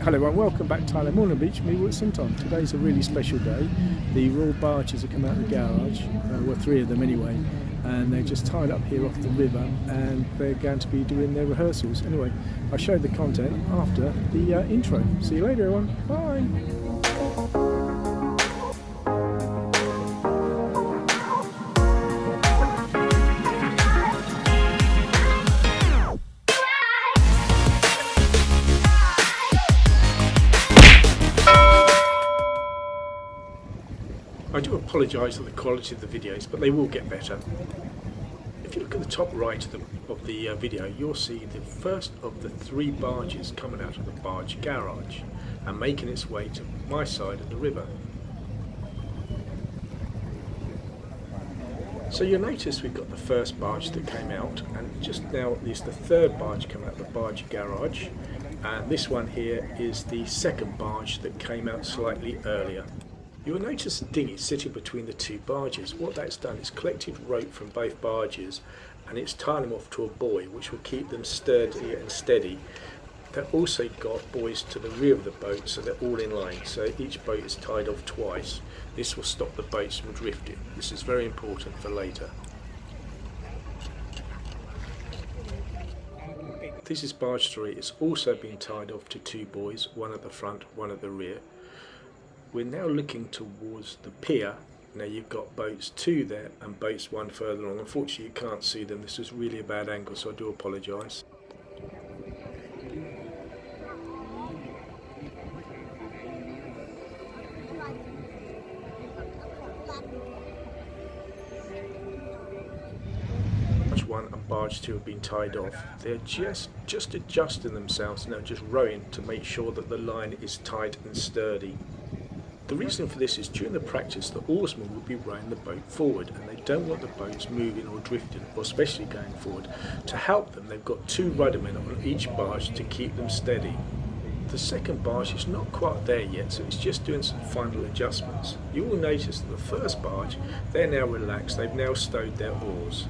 Hello and welcome back to Thailand, Morning Beach, me Wutt Suntorn. Today's a really special day. The Royal Barges have come out of the garage, well 3 of them anyway, and they're just tied up here off the river and they're going to be doing their rehearsals. Anyway, I'll show you the content after the intro. See you later everyone, bye! I do apologise for the quality of the videos, but they will get better. If you look at the top right of the video, you'll see the first of the 3 barges coming out of the barge garage and making its way to my side of the river. So you'll notice we've got the first barge that came out, and just now is the 3rd barge coming out of the barge garage, and this one here is the 2nd barge that came out slightly earlier. You will notice the dinghy sitting between the 2 barges. What that's done is collected rope from both barges and it's tied them off to a buoy which will keep them sturdy and steady. They've also got buoys to the rear of the boat so they're all in line, so each boat is tied off twice. This will stop the boats from drifting. This is very important for later. This is barge 3. It's also been tied off to 2 buoys, one at the front, one at the rear. We're now looking towards the pier. Now you've got boats 2 there and boats 1 further on. Unfortunately you can't see them, this is really a bad angle, so I do apologise. Barge 1 and barge 2 have been tied off. They're just adjusting themselves now, just rowing to make sure that the line is tight and sturdy. The reason for this is during the practice the oarsmen will be rowing the boat forward and they don't want the boats moving or drifting, or especially going forward. To help them they've got 2 ruddermen on each barge to keep them steady. The 2nd barge is not quite there yet, so it's just doing some final adjustments. You will notice that the 1st barge, they're now relaxed, they've now stowed their oars.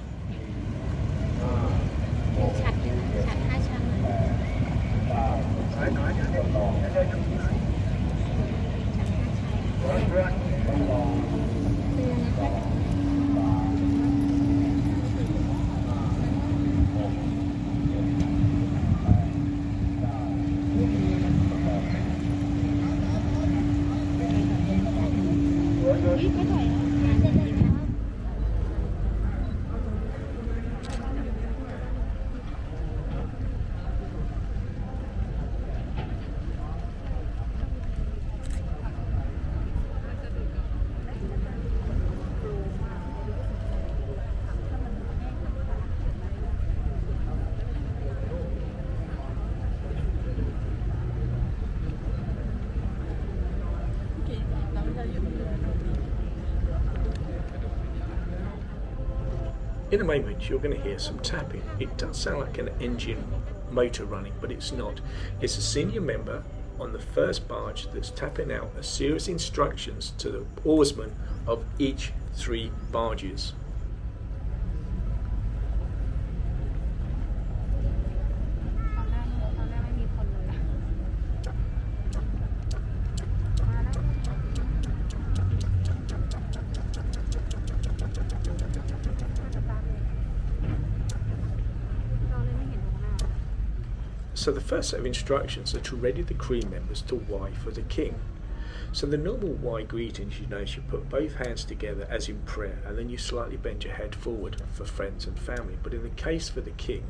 In a moment you're going to hear some tapping. It does sound like an engine motor running, but it's not. It's a senior member on the 1st barge that's tapping out a series of instructions to the oarsmen of each 3 barges. So the first set of instructions are to ready the crew members to Y for the king. So the normal Y greetings, you notice you put both hands together as in prayer and then you slightly bend your head forward for friends and family. But in the case for the king,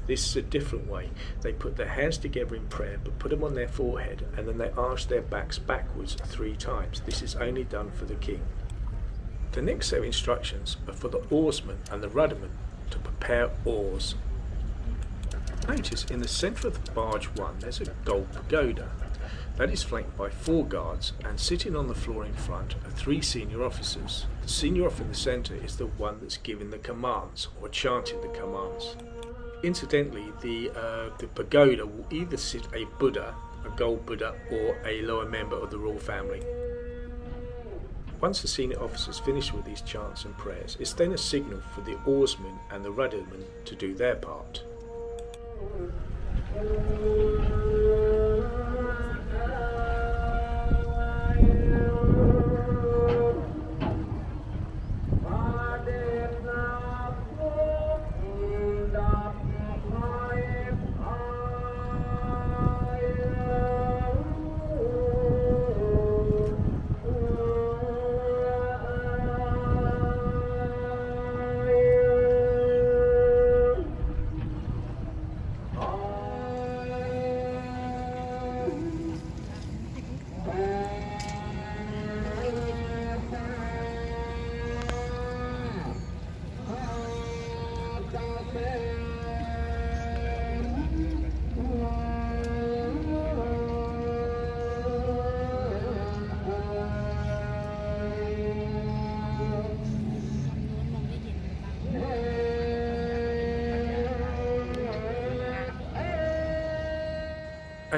this is a different way. They put their hands together in prayer but put them on their forehead and then they arch their backs backwards 3 times. This is only done for the king. The next set of instructions are for the oarsmen and the ruddermen to prepare oars. Notice in the centre of the barge 1 there's a gold pagoda. That is flanked by 4 guards, and sitting on the floor in front are 3 senior officers. The senior officer in the centre is the one that's giving the commands or chanting the commands. Incidentally, the pagoda will either sit a Buddha, a gold Buddha, or a lower member of the royal family. Once the senior officers finish with these chants and prayers, it's then a signal for the oarsmen and the ruddermen to do their part.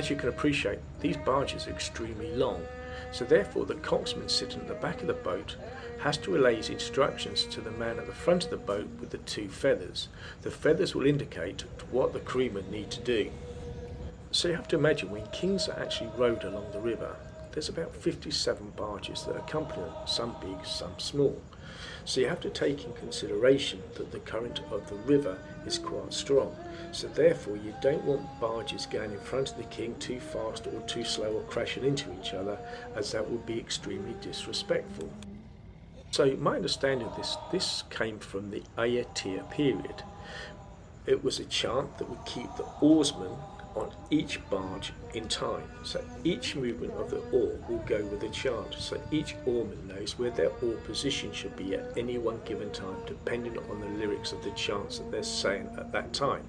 As you can appreciate, these barges are extremely long, so therefore the coxswain sitting at the back of the boat has to relay his instructions to the man at the front of the boat with the two feathers. The feathers will indicate what the crewmen need to do. So you have to imagine when kings are actually rowed along the river, there's about 57 barges that accompany them, some big, some small. So you have to take in consideration that the current of the river is quite strong. So therefore you don't want barges going in front of the king too fast or too slow or crashing into each other, as that would be extremely disrespectful. So my understanding of this came from the Ayattir period. It was a chant that would keep the oarsmen on each barge in time. So each movement of the oar will go with a chant. So each oarman knows where their oar position should be at any one given time, depending on the lyrics of the chants that they're saying at that time.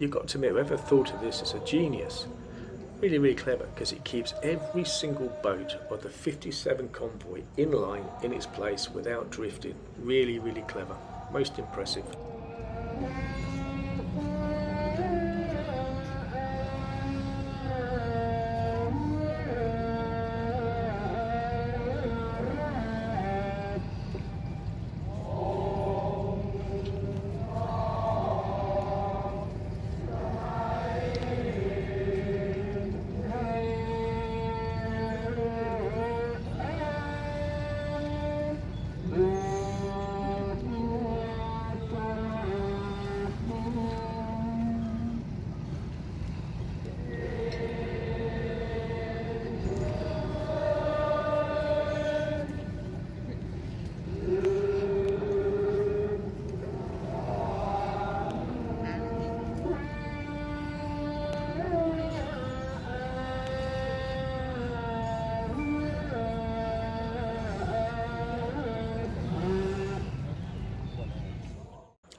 You've got to admit, whoever thought of this is a genius. Really, really clever, because it keeps every single boat of the 57 convoy in line in its place without drifting. Really, really clever. Most impressive.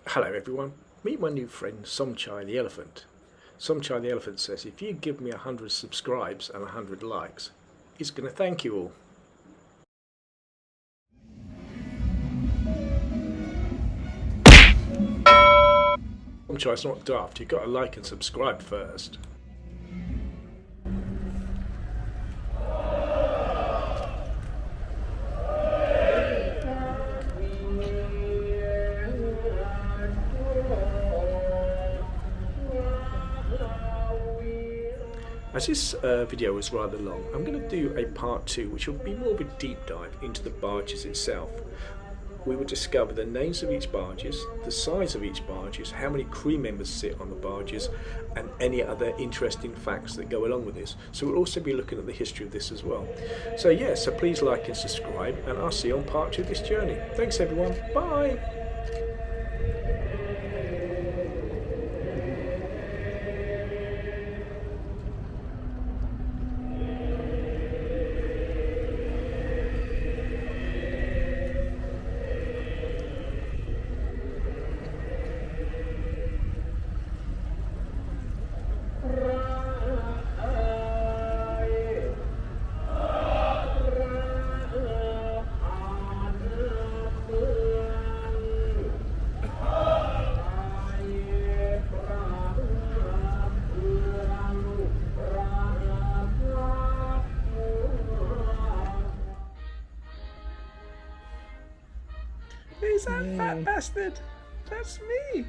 Hello everyone, meet my new friend Somchai the Elephant. Somchai the Elephant says if you give me 100 subscribes and 100 likes, he's going to thank you all. Somchai's not daft, you've got to like and subscribe first. As this video was rather long, I'm going to do a part 2 which will be more of a deep dive into the barges itself. We will discover the names of each barges, the size of each barges, how many crew members sit on the barges, and any other interesting facts that go along with this. So we'll also be looking at the history of this as well. So yeah, so please like and subscribe, and I'll see you on part 2 of this journey. Thanks everyone, bye! Who's that fat bastard? That's me.